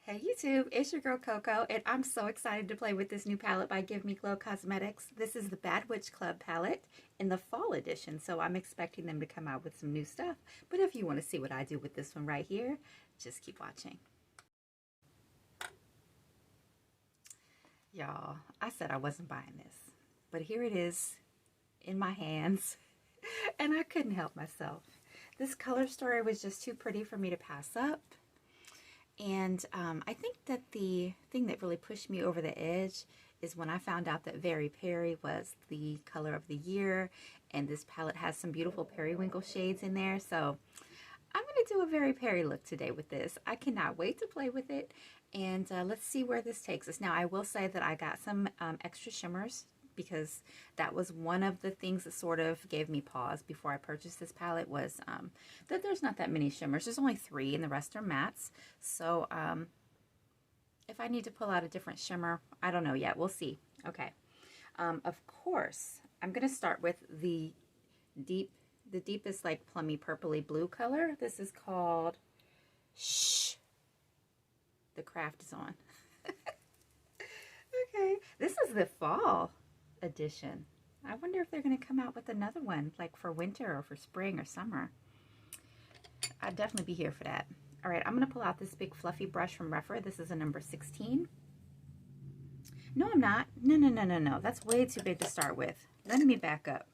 Hey YouTube, it's your girl Coco, and I'm so excited to play with this new palette by Give Me Glow Cosmetics. This is the Bad Witch Club palette in the fall edition, so I'm expecting them to come out with some new stuff. But if you want to see what I do with this one right here, just keep watching. Y'all, I said I wasn't buying this, but here it is in my hands, and I couldn't help myself. This color story was just too pretty for me to pass up. And I think that the thing that really pushed me over the edge is when I found out that Very Peri was the color of the year, and this palette has some beautiful periwinkle shades in there. So I'm going to do a Very Peri look today with this. I cannot wait to play with it, and let's see where this takes us. Now, I will say that I got some extra shimmers, because that was one of the things that sort of gave me pause before I purchased this palette, was that there's not that many shimmers. There's only 3 and the rest are mattes. So if I need to pull out a different shimmer, I don't know yet. We'll see. Okay. Of course, I'm going to start with the deepest, like plummy purpley blue color. This is called Shh. The craft is on. Okay. This is the fall edition. I wonder if they're going to come out with another one, like for winter or for spring or summer. I'd definitely be here for that. All right, I'm going to pull out this big fluffy brush from Freshware. This is a number 16. No, I'm not. No. That's way too big to start with. Let me back up.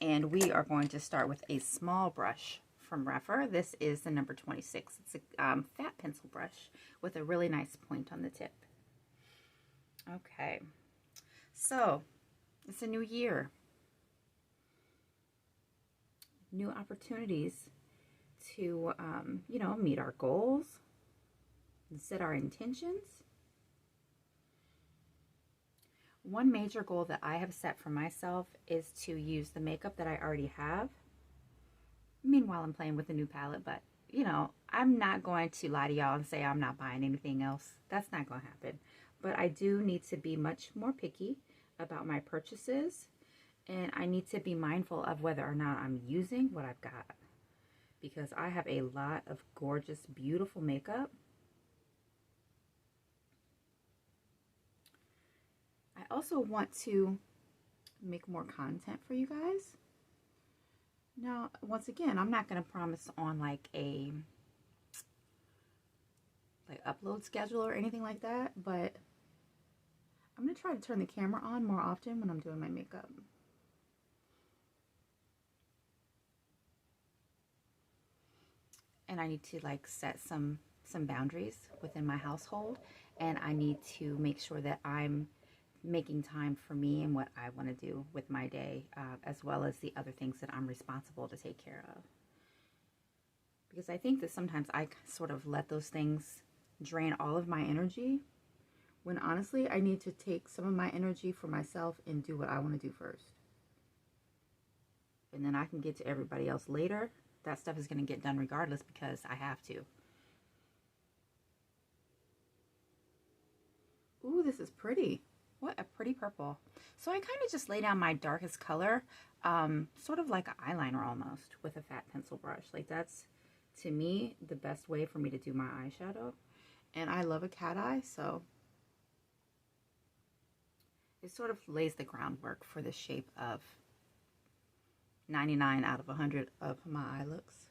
And we are going to start with a small brush from Freshware. This is the number 26. It's a fat pencil brush with a really nice point on the tip. Okay. So, it's a new year. New opportunities to, you know, meet our goals and set our intentions. One major goal that I have set for myself is to use the makeup that I already have. Meanwhile, I'm playing with a new palette, but, you know, I'm not going to lie to y'all and say I'm not buying anything else. That's not going to happen. But I do need to be much more picky about my purchases, and I need to be mindful of whether or not I'm using what I've got, because I have a lot of gorgeous, beautiful makeup. I also want to make more content for you guys. Now, once again, I'm not going to promise on like a upload schedule or anything like that, but I'm going to try to turn the camera on more often when I'm doing my makeup. And I need to like set some boundaries within my household, and I need to make sure that I'm making time for me and what I want to do with my day, as well as the other things that I'm responsible to take care of. Because I think that sometimes I sort of let those things drain all of my energy, when honestly I need to take some of my energy for myself and do what I want to do first. And then I can get to everybody else later. That stuff is going to get done regardless because I have to. Ooh, this is pretty. What a pretty purple. So I kind of just lay down my darkest color, sort of like an eyeliner almost, with a fat pencil brush. Like, that's, to me, the best way for me to do my eyeshadow. And I love a cat eye, so it sort of lays the groundwork for the shape of 99 out of 100 of my eye looks.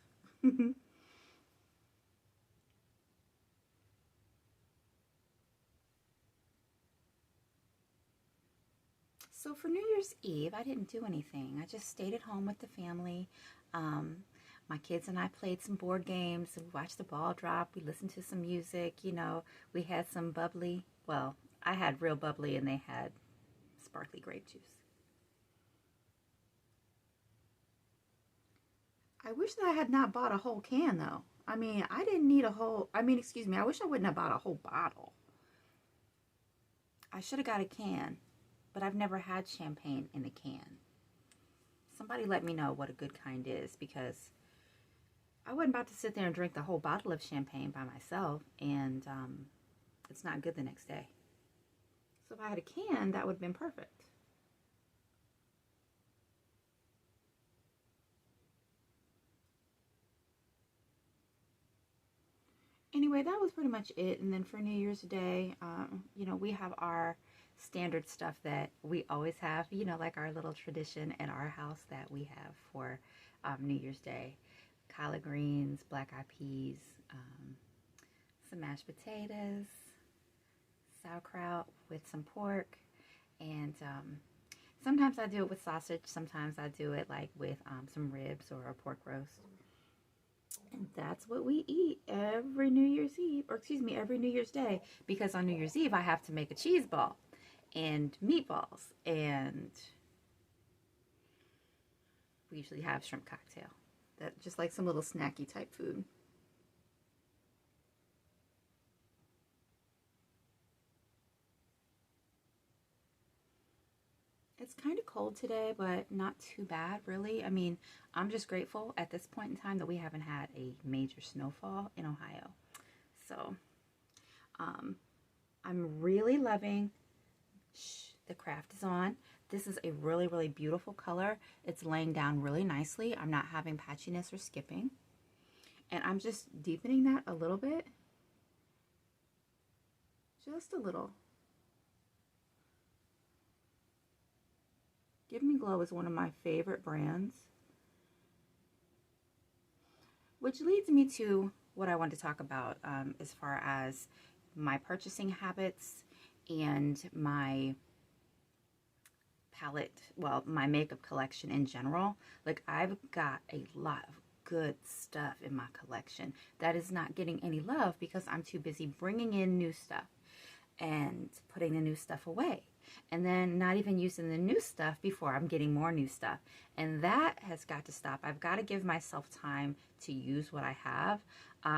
So for New Year's Eve, I didn't do anything. I just stayed at home with the family. My kids and I played some board games. We watched the ball drop. We listened to some music. You know, we had some bubbly. Well, I had real bubbly and they had sparkly grape juice. I wish that I had not bought a whole can, though. I mean, I didn't need a whole, excuse me, I wish I wouldn't have bought a whole bottle. I should have got a can, but I've never had champagne in a can. Somebody let me know what a good kind is, because I wasn't about to sit there and drink the whole bottle of champagne by myself, and it's not good the next day. So if I had a can, that would have been perfect. anyway, that was pretty much it. And then for New Year's Day, you know, we have our standard stuff that we always have, you know, like our little tradition at our house that we have for New Year's Day. Collard greens, black eyed peas, some mashed potatoes, sauerkraut with some pork, and sometimes I do it with sausage, sometimes I do it like with some ribs or a pork roast. And that's what we eat every New Year's Eve, or excuse me, every New Year's Day, because on New Year's Eve I have to make a cheese ball and meatballs, and we usually have shrimp cocktail. That just like some little snacky type food. It's kind of cold today, but not too bad, really. I mean, I'm just grateful at this point in time that we haven't had a major snowfall in Ohio. So, I'm really loving, the craft is on. This is a really, really beautiful color. It's laying down really nicely. I'm not having patchiness or skipping. And I'm just deepening that a little bit. Just a little. Give Me Glow is one of my favorite brands. Which leads me to what I want to talk about as far as my purchasing habits and my palette, well, my makeup collection in general. Like, I've got a lot of good stuff in my collection that is not getting any love because I'm too busy bringing in new stuff and putting the new stuff away, and then not even using the new stuff before I'm getting more new stuff. And that has got to stop. I've got to give myself time to use what I have,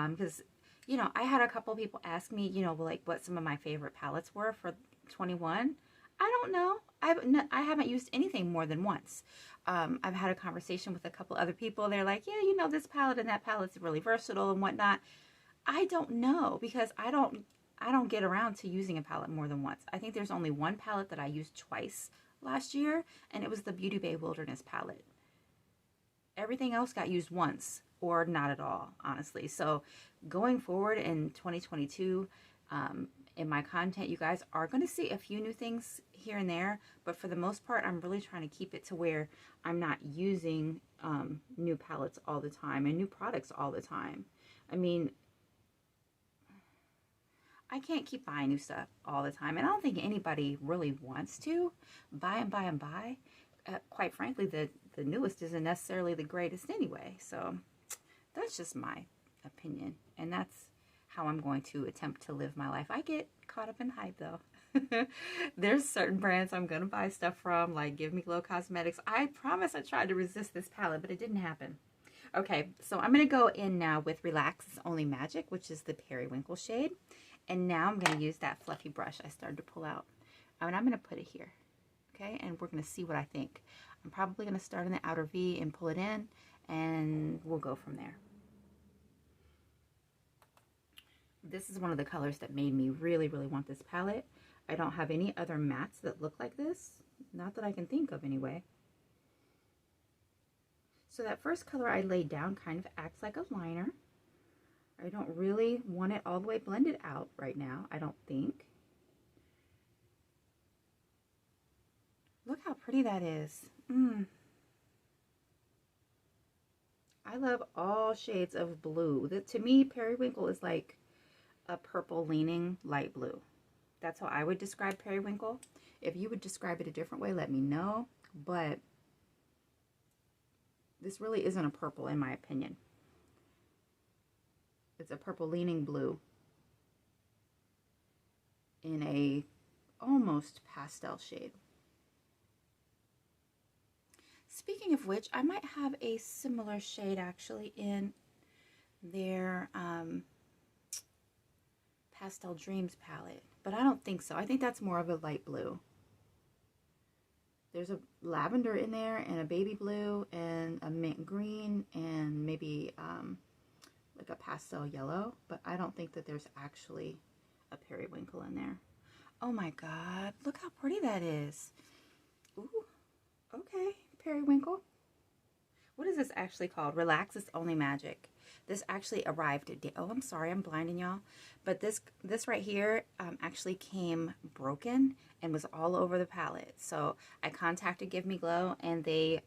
because you know, I had a couple people ask me, you know, like what some of my favorite palettes were for 21. I don't know. I haven't used anything more than once. I've had a conversation with a couple other people. They're like, yeah, you know, this palette and that palette's really versatile and whatnot. I don't know, because I don't get around to using a palette more than once. I think there's only one palette that I used twice last year, and it was the Beauty Bay Wilderness palette. Everything else got used once or not at all, honestly. So going forward in 2022, in my content, you guys are going to see a few new things here and there, but for the most part, I'm really trying to keep it to where I'm not using new palettes all the time and new products all the time. I mean, I can't keep buying new stuff all the time, and I don't think anybody really wants to buy and buy and buy. Quite frankly, the newest isn't necessarily the greatest anyway, so that's just my opinion, and that's how I'm going to attempt to live my life. I get caught up in hype, though. There's certain brands I'm going to buy stuff from, like Give Me Glow Cosmetics. I promise I tried to resist this palette, but it didn't happen. Okay, so I'm going to go in now with Relax Is Only Magic, which is the Periwinkle shade. And now I'm going to use that fluffy brush I started to pull out. And I'm going to put it here. Okay, and we're going to see what I think. I'm probably going to start in the outer V and pull it in, and we'll go from there. This is one of the colors that made me really, really want this palette. I don't have any other mattes that look like this. Not that I can think of anyway. So that first color I laid down kind of acts like a liner. I don't really want it all the way blended out right now, I don't think. Look how pretty that is. I love all shades of blue. To me, Periwinkle is like a purple leaning light blue. That's how I would describe Periwinkle. If you would describe it a different way, let me know. But this really isn't a purple in my opinion. It's a purple leaning blue in a almost pastel shade. Speaking of which, I might have a similar shade actually in their Pastel Dreams palette, but I don't think so. I think that's more of a light blue. There's a lavender in there and a baby blue and a mint green and maybe like a pastel yellow, but I don't think that there's actually a periwinkle in there. Oh my god, look how pretty that is. Ooh, okay, periwinkle. What is this actually called? Relax Is Only Magic. This actually arrived today. Oh, I'm sorry, I'm blinding y'all. But this right here actually came broken and was all over the palette. So I contacted Give Me Glow, and they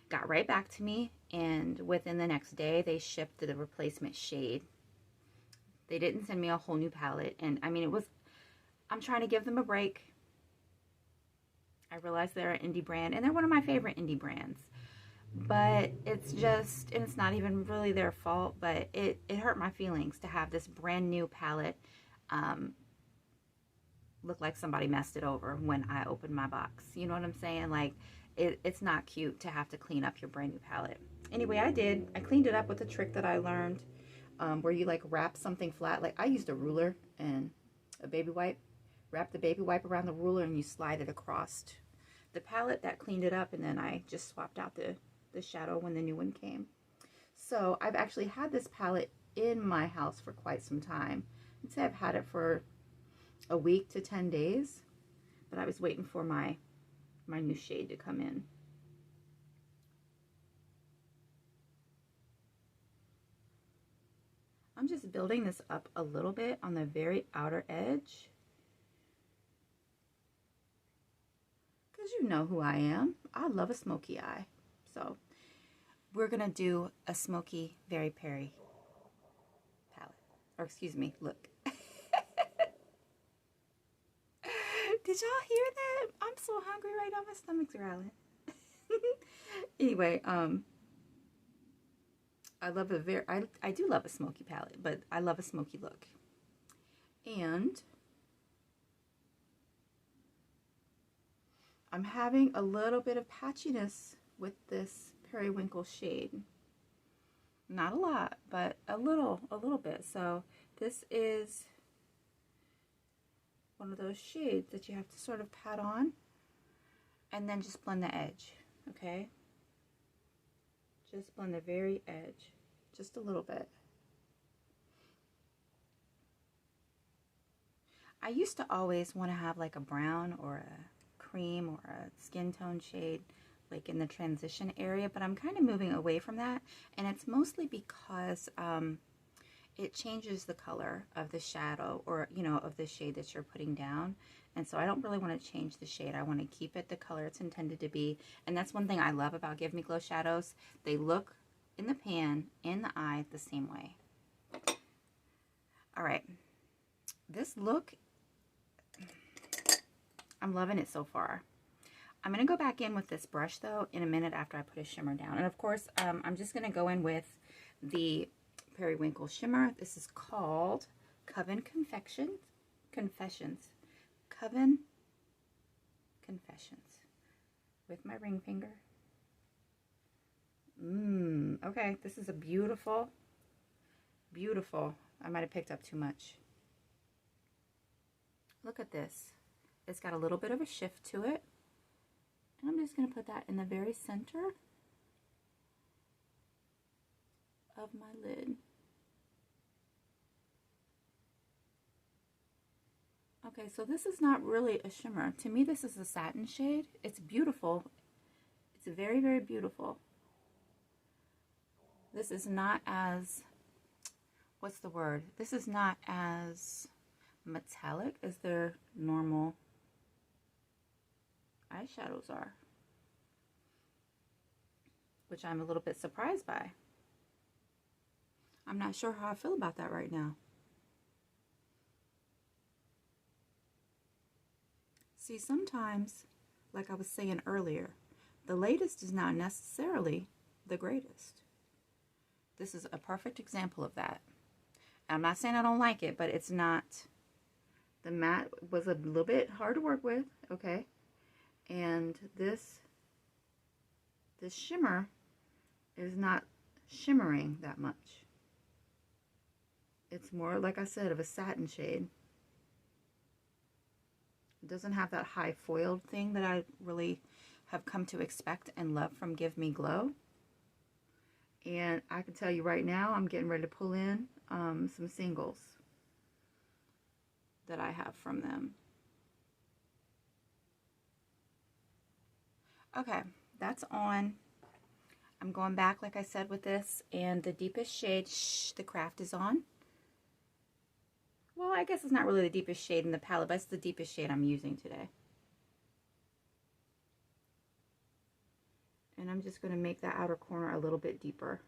got right back to me. And within the next day, they shipped the replacement shade. They didn't send me a whole new palette. And I mean, I'm trying to give them a break. I realize they're an indie brand, and they're one of my favorite indie brands. But it's just, and it's not even really their fault, but it hurt my feelings to have this brand new palette look like somebody messed it over when I opened my box. You know what I'm saying? Like, it's not cute to have to clean up your brand new palette. Anyway, I did. I cleaned it up with a trick that I learned where you like wrap something flat. Like, I used a ruler and a baby wipe. Wrap the baby wipe around the ruler and you slide it across the palette. That cleaned it up, and then I just swapped out the shadow when the new one came. So I've actually had this palette in my house for quite some time. I'd say I've had it for a week to 10 days, but I was waiting for my new shade to come in. I'm just building this up a little bit on the very outer edge, because you know who I am. I love a smoky eye. So we're gonna do a smoky, very Peri palette, or excuse me, look. Did y'all hear that? I'm so hungry right now. My stomach's growling. Anyway, I love I do love a smoky palette, but I love a smoky look. And I'm having a little bit of patchiness with this periwinkle shade. Not a lot, but a little bit. So this is one of those shades that you have to sort of pat on and then just blend the edge, okay? Just blend the very edge, just a little bit. I used to always want to have like a brown or a cream or a skin tone shade like in the transition area, but I'm kind of moving away from that, and it's mostly because it changes the color of the shadow, or you know, of the shade that you're putting down, and so I don't really want to change the shade. I want to keep it the color it's intended to be, and that's one thing I love about Give Me Glow shadows. They look in the pan, in the eye, the same way. All right, this look, I'm loving it so far. I'm going to go back in with this brush, though, in a minute after I put a shimmer down. And, of course, I'm just going to go in with the Periwinkle shimmer. This is called Coven Confessions. Coven Confessions. With my ring finger. Okay, this is a beautiful, beautiful. I might have picked up too much. Look at this. It's got a little bit of a shift to it. And I'm just going to put that in the very center of my lid. Okay, so this is not really a shimmer. To me, this is a satin shade. It's beautiful. It's very, very beautiful. This is not as, what's the word? This is not as metallic as their normal eyeshadows are, which I'm a little bit surprised by. I'm not sure how I feel about that right now. See, sometimes, like I was saying earlier, the latest is not necessarily the greatest. This is a perfect example of that. I'm not saying I don't like it, but it's not. The matte was a little bit hard to work with, okay? And this shimmer is not shimmering that much. It's more, like I said, of a satin shade. It doesn't have that high foiled thing that I really have come to expect and love from Give Me Glow. And I can tell you right now, I'm getting ready to pull in some singles that I have from them. Okay, that's on. I'm going back, like I said, with this, and the deepest shade, the craft is on. Well, I guess it's not really the deepest shade in the palette, but it's the deepest shade I'm using today. And I'm just going to make that outer corner a little bit deeper.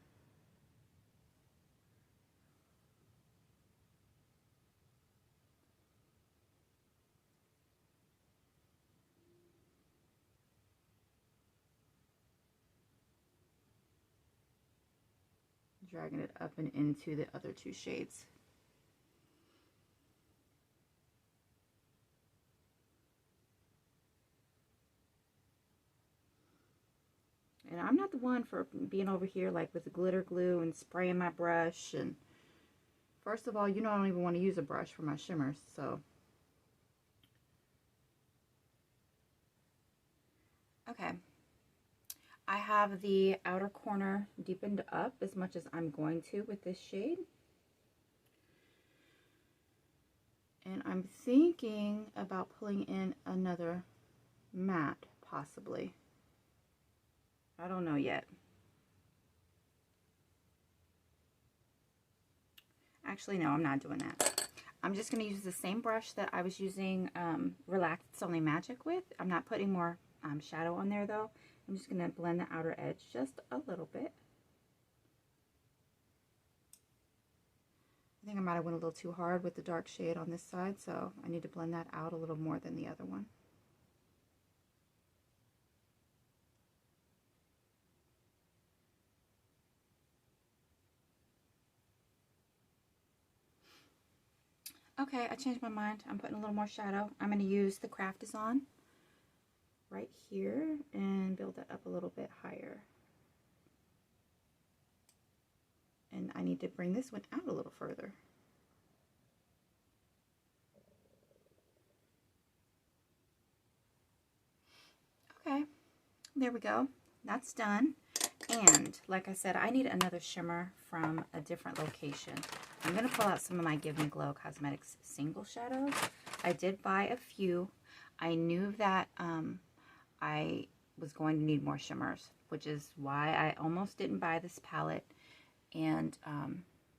Dragging it up and into the other two shades. And I'm not the one for being over here like with the glitter glue and spraying my brush. And first of all, you know, I don't even want to use a brush for my shimmers, so. Okay. I have the outer corner deepened up as much as I'm going to with this shade. And I'm thinking about pulling in another matte, possibly. I don't know yet. Actually, no, I'm not doing that. I'm just going to use the same brush that I was using Relax It's Only Magic with. I'm not putting more shadow on there, though. I'm just going to blend the outer edge just a little bit. I think I might have went a little too hard with the dark shade on this side, so I need to blend that out a little more than the other one. Okay, I changed my mind. I'm putting a little more shadow. I'm going to use the Craft Is On right here and build that up a little bit higher. And I need to bring this one out a little further. Okay, there we go. That's done. And like I said, I need another shimmer from a different location. I'm going to pull out some of my Give Me Glow Cosmetics single shadows. I did buy a few. I knew that I was going to need more shimmers, which is why I almost didn't buy this palette. And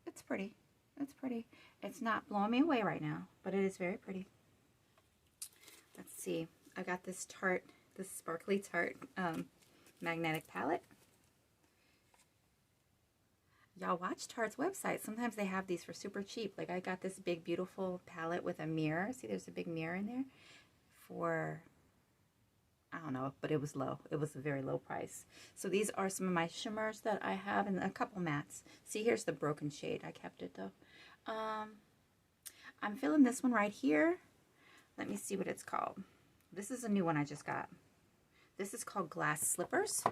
it's pretty. It's pretty. It's not blowing me away right now, but it is very pretty. Let's see. I got this Tarte, this sparkly Tarte magnetic palette. Y'all watch Tarte's website. Sometimes they have these for super cheap. Like I got this big beautiful palette with a mirror. See, there's a big mirror in there for, I don't know, but it was low. It was a very low price. So these are some of my shimmers that I have and a couple mattes. See, here's the broken shade. I kept it though. I'm feeling this one right here. Let me see what it's called. This is a new one I just got. This is called Glass Slippers.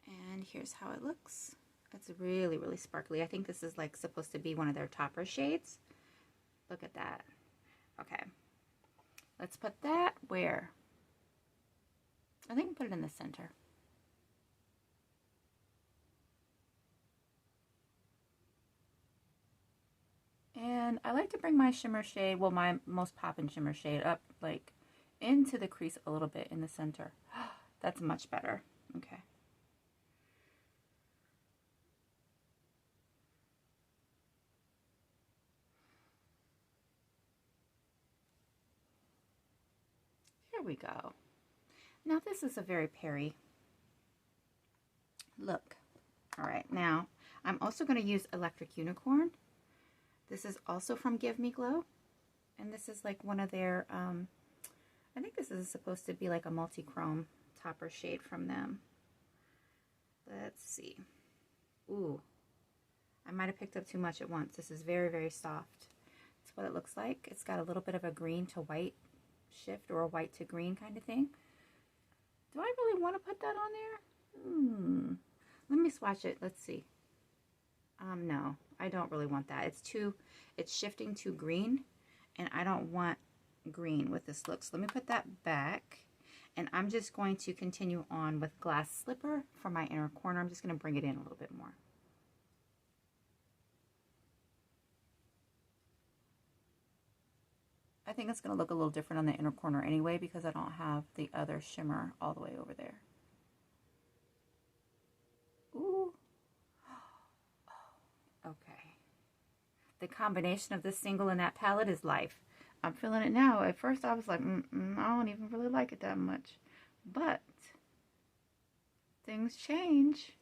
And here's how it looks. It's really, really sparkly. I think this is like supposed to be one of their topper shades. Look at that. Okay. Let's put that where? I think we'll put it in the center. And I like to bring my shimmer shade, well, my most poppin' shimmer shade up like into the crease a little bit in the center. That's much better. Okay. There we go. Now this is a very Peri look. All right, now I'm also going to use Electric Unicorn. This is also from Give Me Glow, and this is like one of their, I think this is supposed to be like a multi-chrome topper shade from them. Let's see. Ooh, I might have picked up too much at once. This is very, very soft. That's what it looks like. It's got a little bit of a green to white shift or a white to green kind of thing. Do I really want to put that on there? Let me swatch it. Let's see. No, I don't really want that. It's shifting to green, and I don't want green with this look. So let me put that back, and I'm just going to continue on with Glass Slipper for my inner corner. I'm just going to bring it in a little bit more. I think it's going to look a little different on the inner corner anyway because I don't have the other shimmer all the way over there. Ooh. Okay. The combination of this single and that palette is life. I'm feeling it now. At first I was like, I don't even really like it that much. But things change.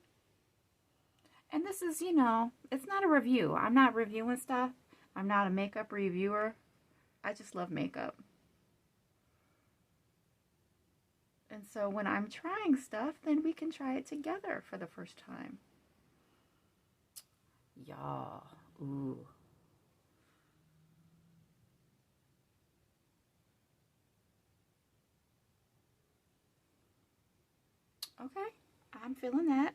And this is, you know, it's not a review. I'm not reviewing stuff. I'm not a makeup reviewer. I just love makeup. And so when I'm trying stuff, then we can try it together for the first time. Y'all. Ooh. Okay, I'm feeling that.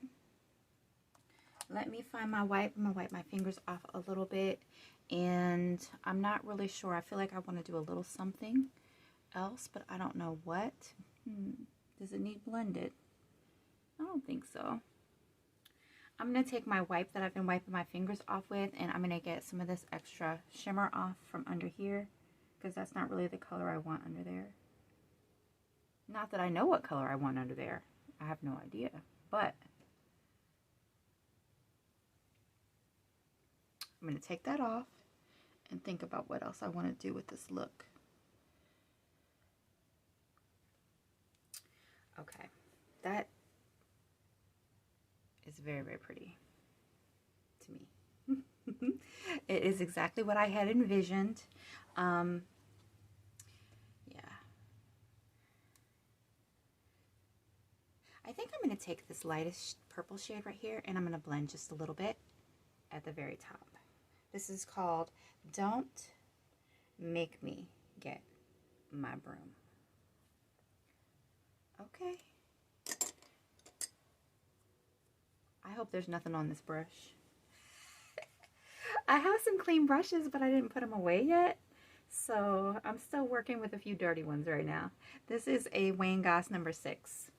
Let me find my wipe. I'm going to wipe my fingers off a little bit. And I'm not really sure. I feel like I want to do a little something else, but I don't know what. Does it need blended? I don't think so. I'm going to take my wipe that I've been wiping my fingers off with, and I'm going to get some of this extra shimmer off from under here, because that's not really the color I want under there. Not that I know what color I want under there. I have no idea, but I'm going to take that off and think about what else I want to do with this look. Okay, that is very, very pretty to me. It is exactly what I had envisioned. Yeah. I think I'm going to take this lightest purple shade right here and I'm going to blend just a little bit at the very top. This is called Don't Make Me Get My Broom. Okay. I hope there's nothing on this brush. I have some clean brushes, but I didn't put them away yet. So I'm still working with a few dirty ones right now. This is a Wayne Goss number 6.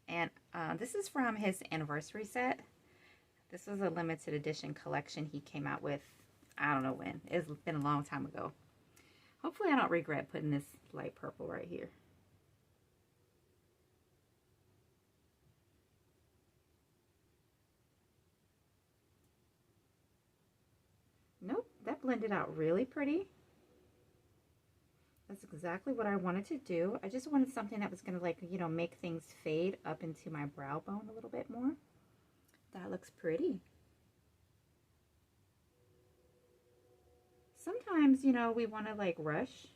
And this is from his anniversary set. This was a limited edition collection he came out with, I don't know when. It's been a long time ago. Hopefully I don't regret putting this light purple right here. Nope, that blended out really pretty. That's exactly what I wanted to do. I just wanted something that was going to, like, you know, make things fade up into my brow bone a little bit more. That looks pretty. Sometimes, you know, we want to like rush.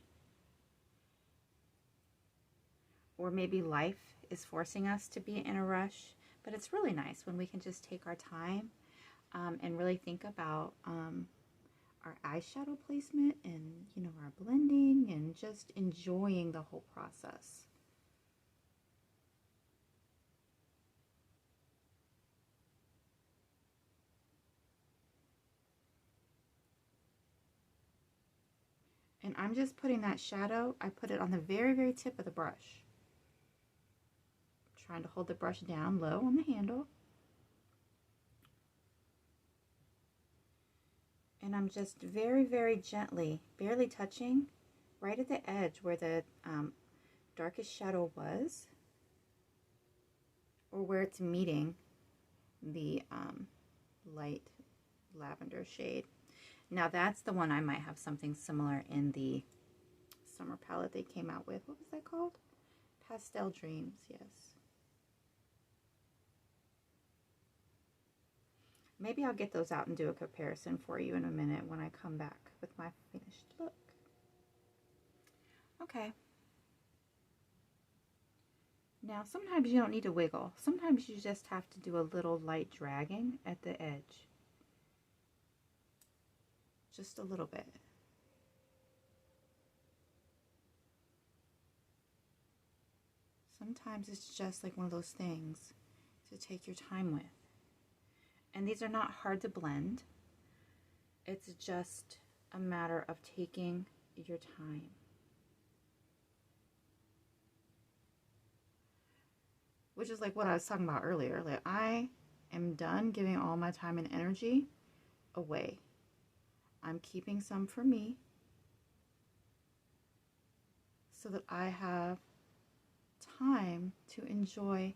Or maybe life is forcing us to be in a rush. But it's really nice when we can just take our time and really think about our eyeshadow placement and, you know, our blending and just enjoying the whole process. And I'm just putting that shadow, I put it on the very, very tip of the brush. Trying to hold the brush down low on the handle. And I'm just very, very gently, barely touching, right at the edge where the darkest shadow was, or where it's meeting the light lavender shade. Now that's the one I might have something similar in the summer palette they came out with. What was that called? Pastel Dreams, yes. Maybe I'll get those out and do a comparison for you in a minute when I come back with my finished look. Okay. Now sometimes you don't need to wiggle. Sometimes you just have to do a little light dragging at the edge. Just a little bit. Sometimes it's just like one of those things to take your time with. And these are not hard to blend. It's just a matter of taking your time. Which is like what I was talking about earlier. Like, I am done giving all my time and energy away. I'm keeping some for me. so that I have time to enjoy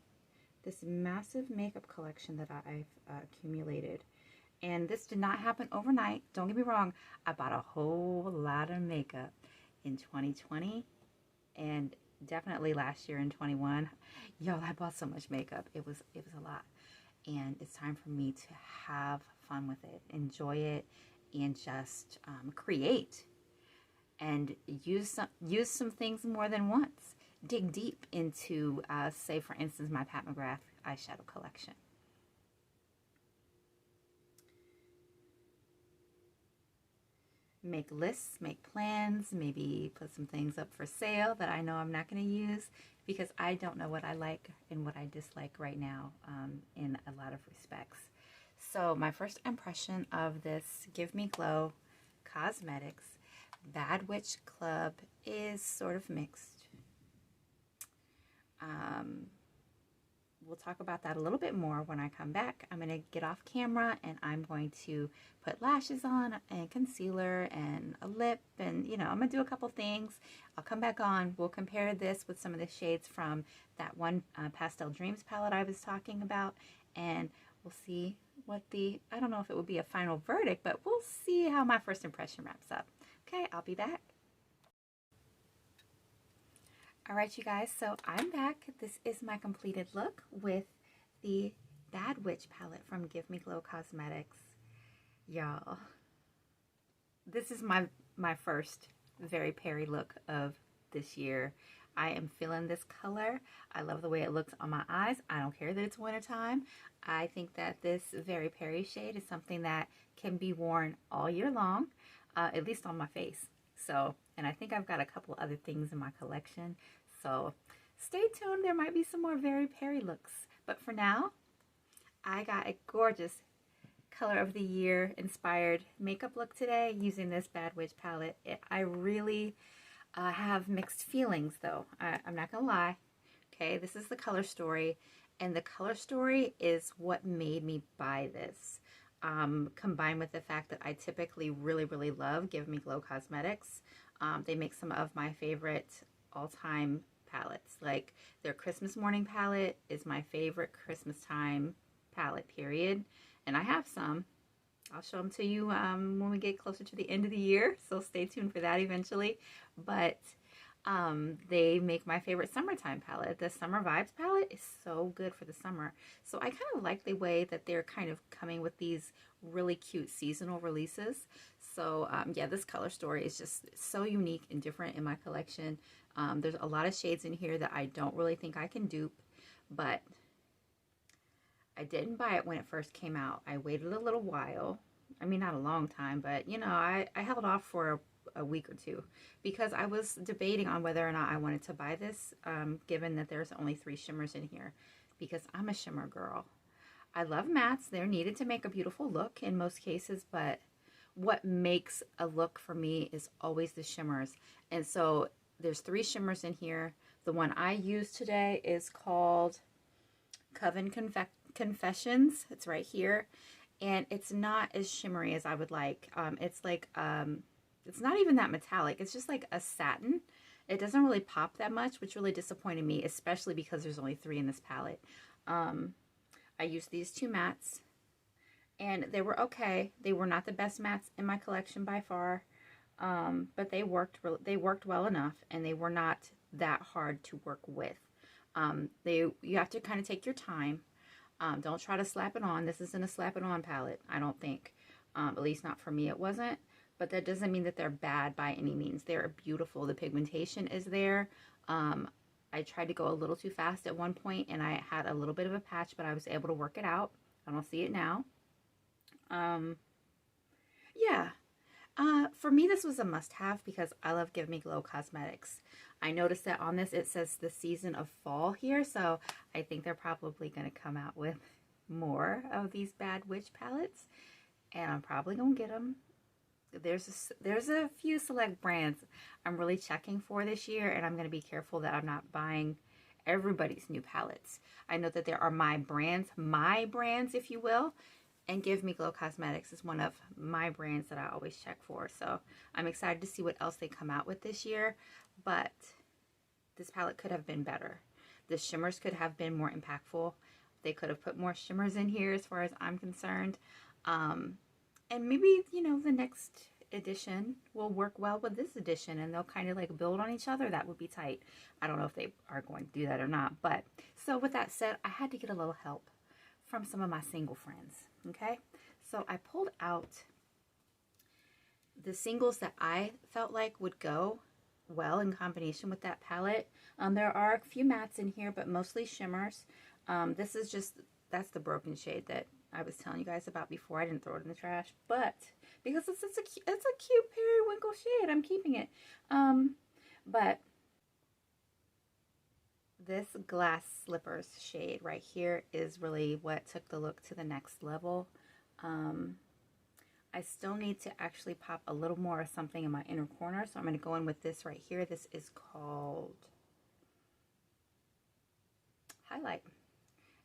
this massive makeup collection that I've accumulated. And this did not happen overnight. Don't get me wrong. I bought a whole lot of makeup in 2020 and definitely last year in 21. Yo, I bought so much makeup. It was a lot. And it's time for me to have fun with it, enjoy it, and just create and use some things more than once. Dig deep into, say, for instance, my Pat McGrath eyeshadow collection. Make lists, make plans, maybe put some things up for sale that I know I'm not going to use because I don't know what I like and what I dislike right now in a lot of respects. So my first impression of this Give Me Glow Cosmetics Bad Witch Club is sort of mixed. We'll talk about that a little bit more when I come back. I'm going to get off camera and I'm going to put lashes on and concealer and a lip and, you know, I'm going to do a couple things. I'll come back on. We'll compare this with some of the shades from that one Pastel Dreams palette I was talking about, and we'll see what the, I don't know if it will be a final verdict, but we'll see how my first impression wraps up. Okay, I'll be back. All right, you guys, so I'm back. This is my completed look with the Bad Witch palette from Give Me Glow Cosmetics. Y'all, this is my first very Peri look of this year. I am feeling this color. I love the way it looks on my eyes. I don't care that it's wintertime. I think that this very Peri shade is something that can be worn all year long, at least on my face. So, and I think I've got a couple other things in my collection. So stay tuned. There might be some more very Peri looks. But for now, I got a gorgeous color of the year inspired makeup look today using this Bad Witch palette. I really have mixed feelings though. I'm not going to lie. Okay, this is the color story. And the color story is what made me buy this. Combined with the fact that I typically really love Give Me Glow Cosmetics. They make some of my favorite all-time palettes. Like their Christmas Morning palette is my favorite Christmas time palette, period. And I have some. I'll show them to you when we get closer to the end of the year, so stay tuned for that eventually. But they make my favorite summertime palette. The Summer Vibes palette is so good for the summer. So I kind of like the way that they're kind of coming with these really cute seasonal releases. So yeah, this color story is just so unique and different in my collection. There's a lot of shades in here that I don't really think I can dupe, but I didn't buy it when it first came out. I waited a little while. I mean, not a long time, but you know, I held off for a week or two because I was debating on whether or not I wanted to buy this, given that there's only 3 shimmers in here, because I'm a shimmer girl. I love mattes. They're needed to make a beautiful look in most cases, but what makes a look for me is always the shimmers. And so there's 3 shimmers in here. The one I use today is called Coven Confessions. It's right here. And it's not as shimmery as I would like. It's like, it's not even that metallic. It's just like a satin. It doesn't really pop that much, which really disappointed me, especially because there's only 3 in this palette. I used these 2 mattes, and they were okay. They were not the best mattes in my collection by far, but they worked well enough, and they were not that hard to work with. You have to kind of take your time. Don't try to slap it on. This isn't a slap it on palette, I don't think. At least not for me, it wasn't. But that doesn't mean that they're bad by any means. They're beautiful. The pigmentation is there. I tried to go a little too fast at one point, and I had a little bit of a patch, but I was able to work it out. I don't see it now. Yeah. For me, this was a must-have because I love Give Me Glow Cosmetics. I noticed that on this, it says the season of fall here, so I think they're probably going to come out with more of these Bad Witch palettes, and I'm probably going to get them. There's a few select brands I'm really checking for this year, and I'm going to be careful that I'm not buying everybody's new palettes. I know that there are my brands, if you will, and Give Me Glow Cosmetics is one of my brands that I always check for. So I'm excited to see what else they come out with this year. But this palette could have been better. The shimmers could have been more impactful. They could have put more shimmers in here as far as I'm concerned. And maybe, you know, the next edition will work well with this edition and they'll kind of like build on each other. That would be tight. I don't know if they are going to do that or not. But so with that said, I had to get a little help from some of my single friends. Okay. So I pulled out the singles that I felt like would go well in combination with that palette. There are a few mattes in here, but mostly shimmers. This is just, that's the broken shade that I was telling you guys about before. I didn't throw it in the trash, but because it's a cute periwinkle shade, I'm keeping it. But this glass slippers shade right here is really what took the look to the next level. I still need to actually pop a little more of something in my inner corner, so I'm going to go in with this right here. This is called Highlight.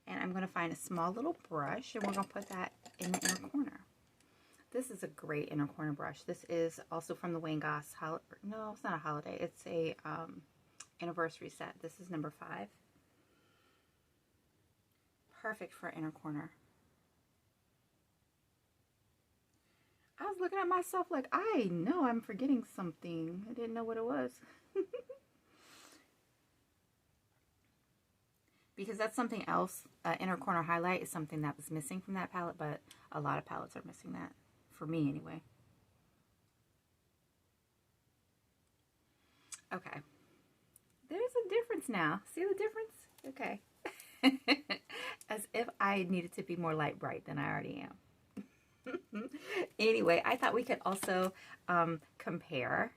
And I'm going to find a small little brush, and we're going to put that in the inner corner. This is a great inner corner brush. This is also from the Wayne Goss no, it's not a holiday. It's a anniversary set. This is number 5. Perfect for inner corner. I was looking at myself like, I know I'm forgetting something. I didn't know what it was. Because that's something else. Inner corner highlight is something that was missing from that palette, but a lot of palettes are missing that. For me, anyway. Okay. There's a difference now. See the difference? Okay. As if I needed to be more light bright than I already am. Anyway, I thought we could also compare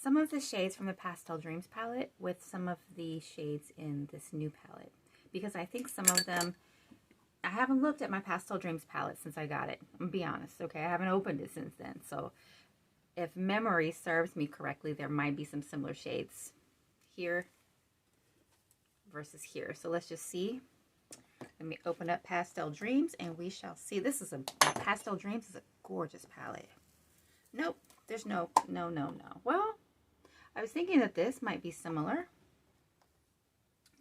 some of the shades from the Pastel Dreams palette with some of the shades in this new palette. Because I think some of them, I haven't looked at my Pastel Dreams palette since I got it. I'm going to be honest, okay? I haven't opened it since then. So if memory serves me correctly, there might be some similar shades here versus here. So let's just see. Let me open up Pastel Dreams and we shall see. This is Pastel Dreams is a gorgeous palette. Nope, there's no. Well, I was thinking that this might be similar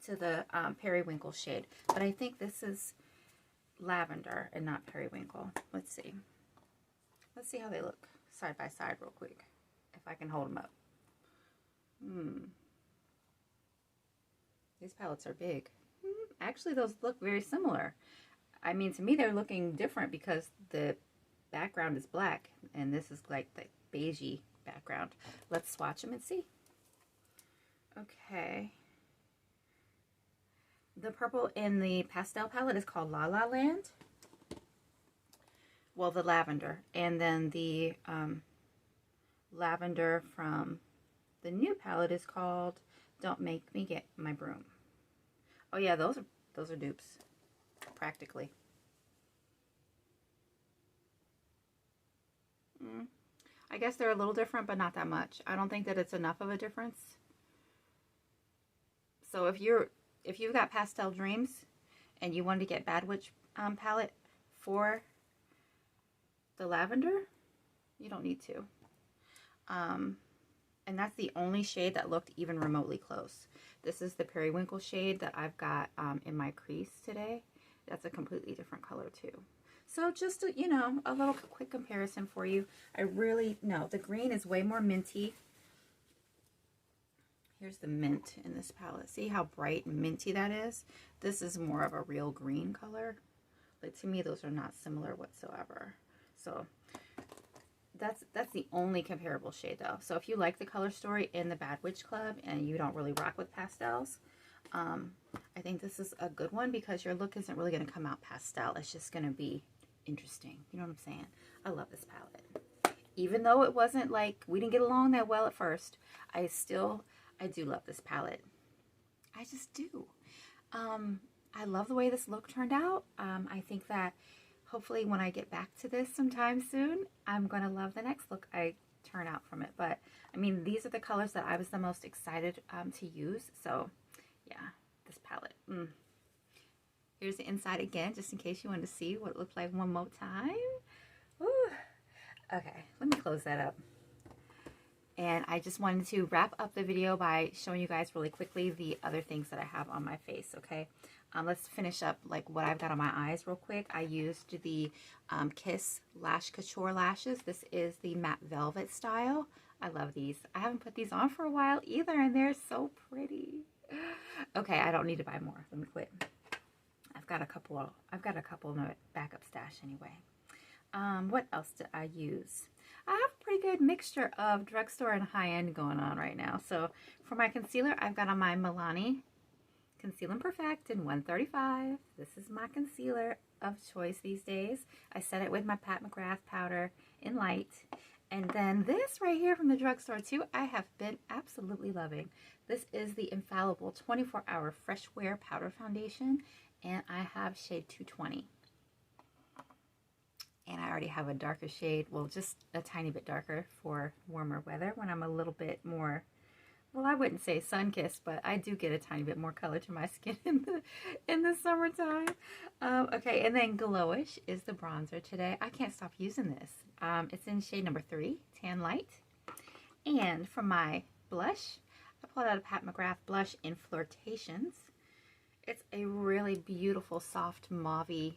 to the periwinkle shade, but I think this is lavender and not periwinkle. Let's see. Let's see how they look side by side real quick, if I can hold them up. These palettes are big. Actually, those look very similar. I mean, to me, they're looking different because the background is black, and this is like the beigey background. Let's swatch them and see. Okay. The purple in the pastel palette is called La La Land. Well, the lavender. And then the lavender from the new palette is called Don't Make Me Get My Broom. Oh yeah, those are dupes, practically. I guess they're a little different, but not that much. I don't think that it's enough of a difference. So if you've got Pastel Dreams and you wanted to get Bad Witch palette for the lavender, you don't need to. And that's the only shade that looked even remotely close. This is the periwinkle shade that I've got in my crease today. That's a completely different color too. So just, you know, a little quick comparison for you. I really, no, the green is way more minty. Here's the mint in this palette. See how bright and minty that is? This is more of a real green color. But to me, those are not similar whatsoever. So that's the only comparable shade though. So if you like the color story in the Bad Witch Club and you don't really rock with pastels, I think this is a good one because your look isn't really going to come out pastel. It's just going to be interesting. You know what I'm saying? I love this palette. Even though it wasn't like, we didn't get along that well at first, I do love this palette. I just do. I love the way this look turned out. I think that hopefully when I get back to this sometime soon, I'm going to love the next look I turn out from it. But, I mean, these are the colors that I was the most excited to use. So, yeah, this palette. Here's the inside again, just in case you wanted to see what it looked like one more time. Ooh. Okay, let me close that up. And I just wanted to wrap up the video by showing you guys really quickly the other things that I have on my face, okay? Let's finish up like what I've got on my eyes real quick. I used the Kiss Lash Couture lashes. This is the matte velvet style. I love these. I haven't put these on for a while either, and they're so pretty. Okay, I don't need to buy more. Let me quit. I've got a couple in the backup stash anyway. What else did I use? I have a pretty good mixture of drugstore and high-end going on right now. So for my concealer, I've got on my Milani Conceal and Perfect in 135. This is my concealer of choice these days. I set it with my Pat McGrath powder in light. And then this right here from the drugstore too, I have been absolutely loving. This is the Infallible 24-Hour Freshware Powder Foundation, and I have shade 220. And I already have a darker shade, well, just a tiny bit darker for warmer weather when I'm a little bit more, well, I wouldn't say sun-kissed, but I do get a tiny bit more color to my skin in the summertime. Okay, and then Glowish is the bronzer today. I can't stop using this. It's in shade number 3, Tan Light. And for my blush, I pulled out a Pat McGrath blush in Flirtations. It's a really beautiful, soft, mauve-y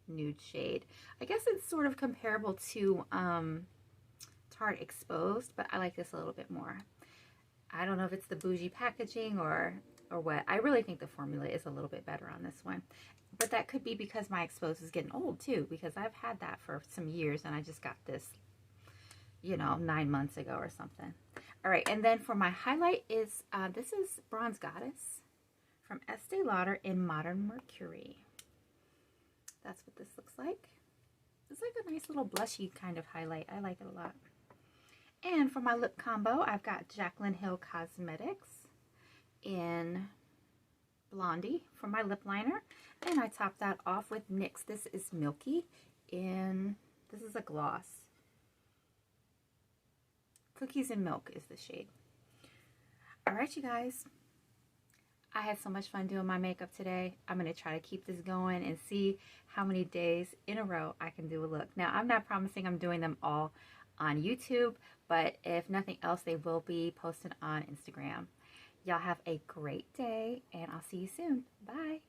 nude shade. I guess it's sort of comparable to Tarte Exposed, but I like this a little bit more. I don't know if it's the bougie packaging or what. I really think the formula is a little bit better on this one. But that could be because my Exposed is getting old too, because I've had that for some years and I just got this, you know, 9 months ago or something. All right, and then for my highlight is, this is Bronze Goddess from Estee Lauder in Modern Mercury. That's what this looks like. It's like a nice little blushy kind of highlight. I like it a lot. And for my lip combo, I've got Jaclyn Hill Cosmetics in Blondie for my lip liner. And I topped that off with NYX. This is Milky in, this is a gloss. Cookies and Milk is the shade. All right, you guys. I had so much fun doing my makeup today. I'm going to try to keep this going and see how many days in a row I can do a look. Now, I'm not promising I'm doing them all on YouTube, but if nothing else, they will be posted on Instagram. Y'all have a great day, and I'll see you soon. Bye.